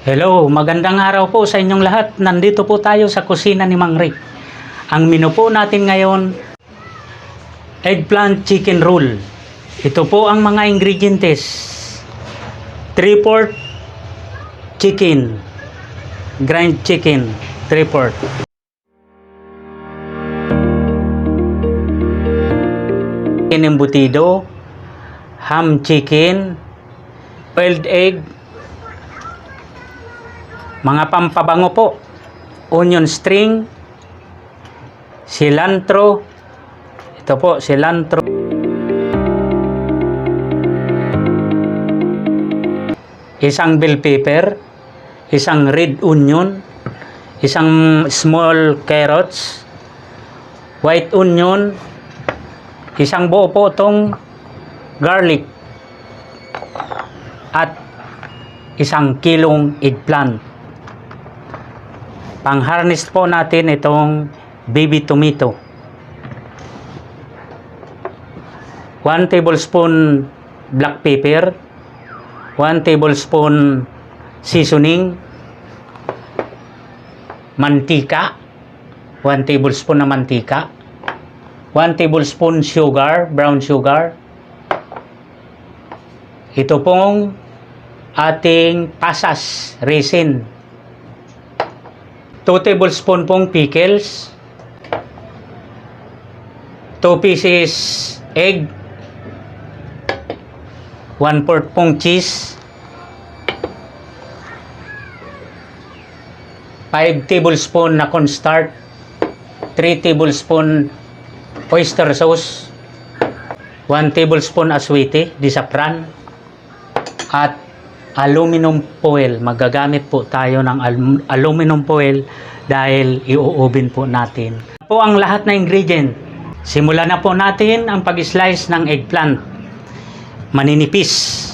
Hello, magandang araw po sa inyong lahat. Nandito po tayo sa kusina ni Mang. Ang menu po natin ngayon, eggplant chicken roll. Ito po ang mga ingredients. 3/4 chicken, grind chicken, 3/4. Embutido, ham chicken, boiled egg, mga pampabango po, onion string, cilantro, ito po cilantro, isang bell pepper, isang red onion, isang small carrots, white onion, isang buo po itong garlic, at isang kilong eggplant. Pang-harness po natin itong baby tomato. 1 tablespoon black pepper, 1 tablespoon seasoning, mantika, 1 tablespoon na mantika, 1 tablespoon sugar, brown sugar. Ito pong ating pasas, raisin. 2 tablespoon pong pickles, 2 pieces egg, 1/4 pong cheese, 5 tablespoon na cornstarch, 3 tablespoon oyster sauce, 1 tablespoon aswete, disapran, at aluminum foil. Magagamit po tayo ng aluminum foil dahil i-oven po natin. Po ang lahat na ingredient. Simulan na po natin ang pag-slice ng eggplant. Maninipis.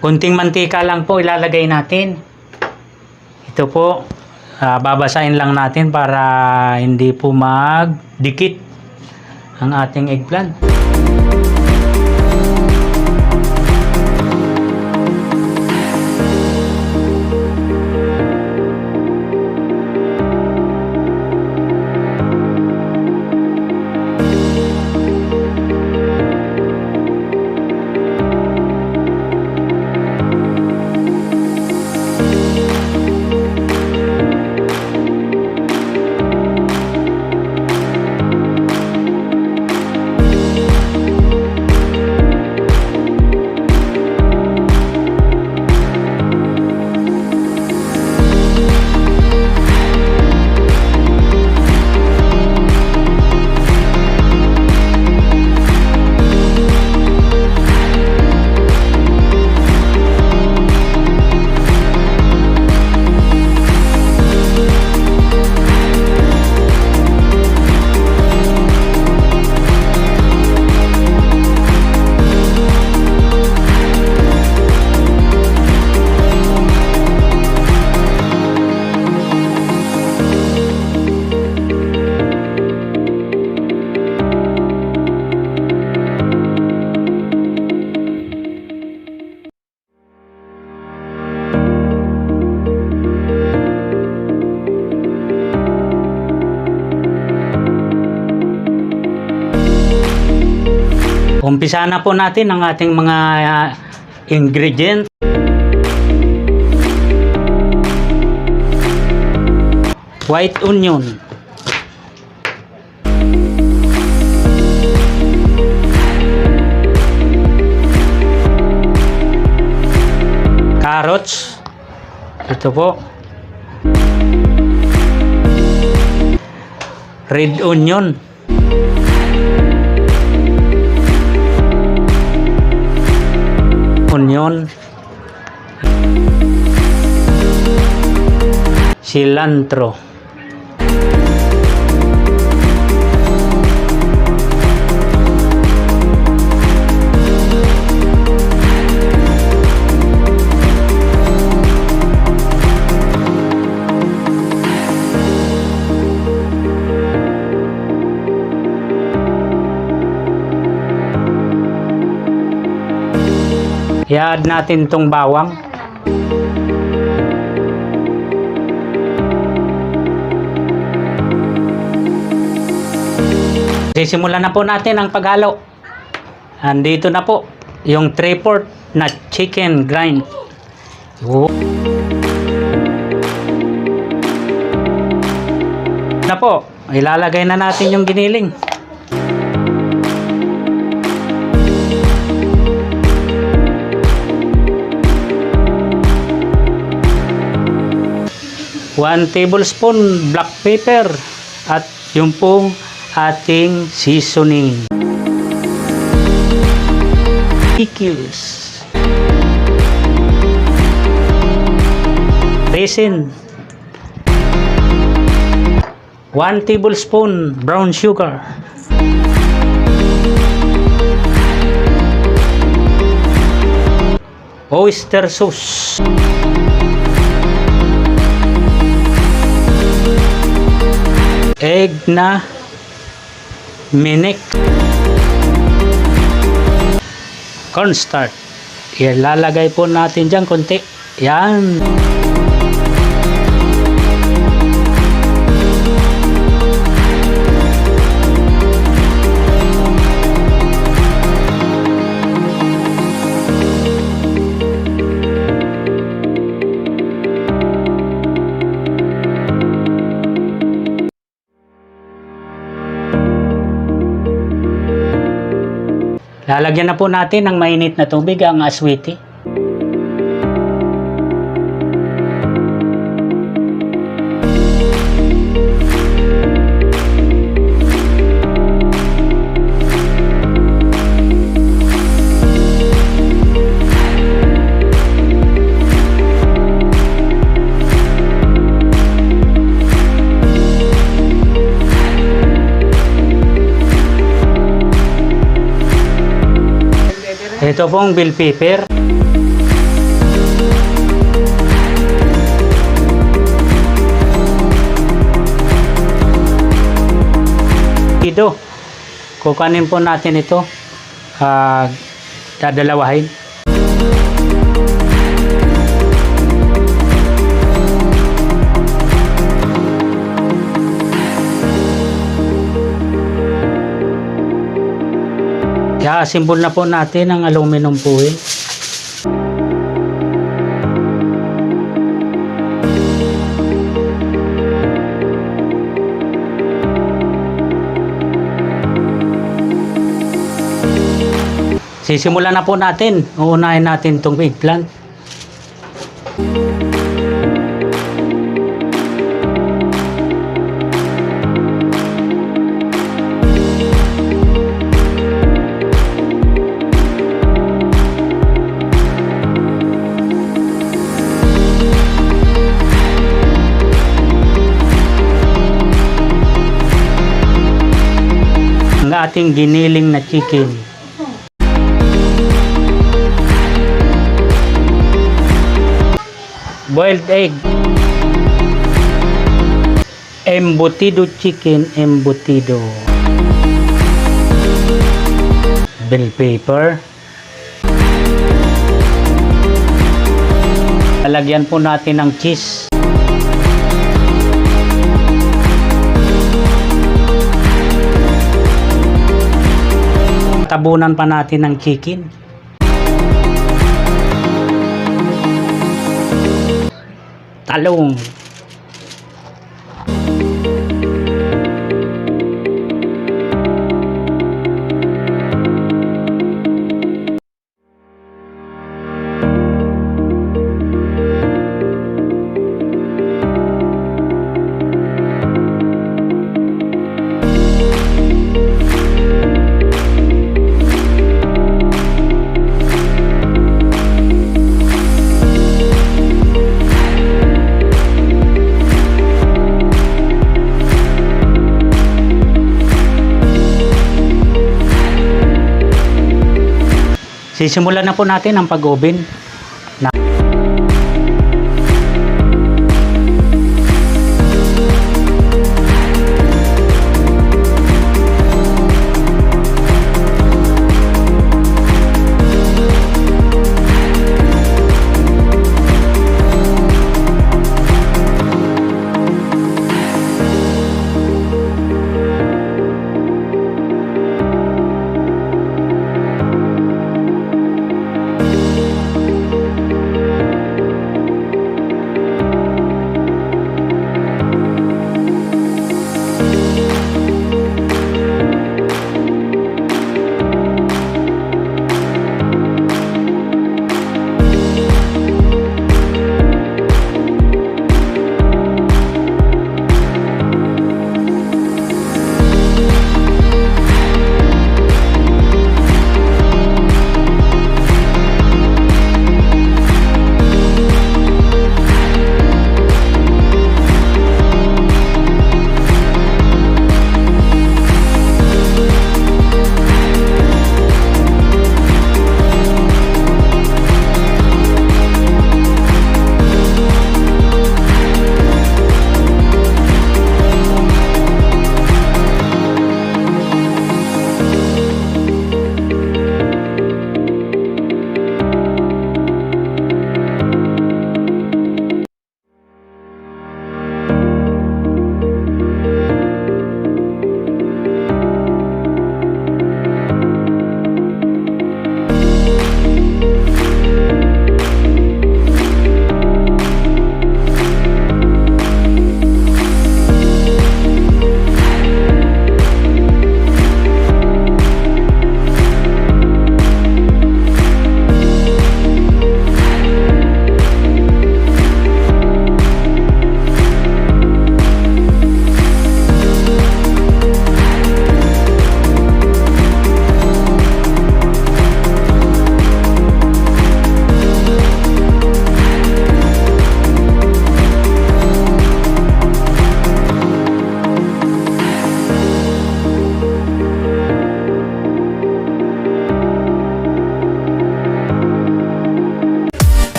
Kunting mantika lang po ilalagay natin. Ito po, babasahin lang natin para hindi po magdikit ang ating eggplant. Umpisa na po natin ang ating mga ingredients. White onion, carrots, ito po, red onion, onion, cilantro, i-add natin tong bawang. Sisimulan na po natin ang paghalo. Andito na po yung 3/4 na chicken grind. Na po, ilalagay na natin yung giniling. One tablespoon black pepper at yung pong ating seasoning. Pickles. Raisin. 1 tablespoon brown sugar. Oyster sauce. Egg na minik. Cornstarch. Ilalagay po natin dyan konti. Yan. Lalagyan na po natin ng mainit na tubig ang aswiti. Ito pong bell pepper. Ito, kukanin po natin ito. Dadalawahin. Simbol na po natin ang aluminum foil. Sisimulan na po natin. Uunahin natin itong eggplant. Ang ating giniling na chicken. Boiled egg. Embutido chicken, embutido. Bell pepper. Lalagyan po natin ng cheese. Tabunan pa natin ng chicken. Talong. Sisimulan na po natin ang pag-oven.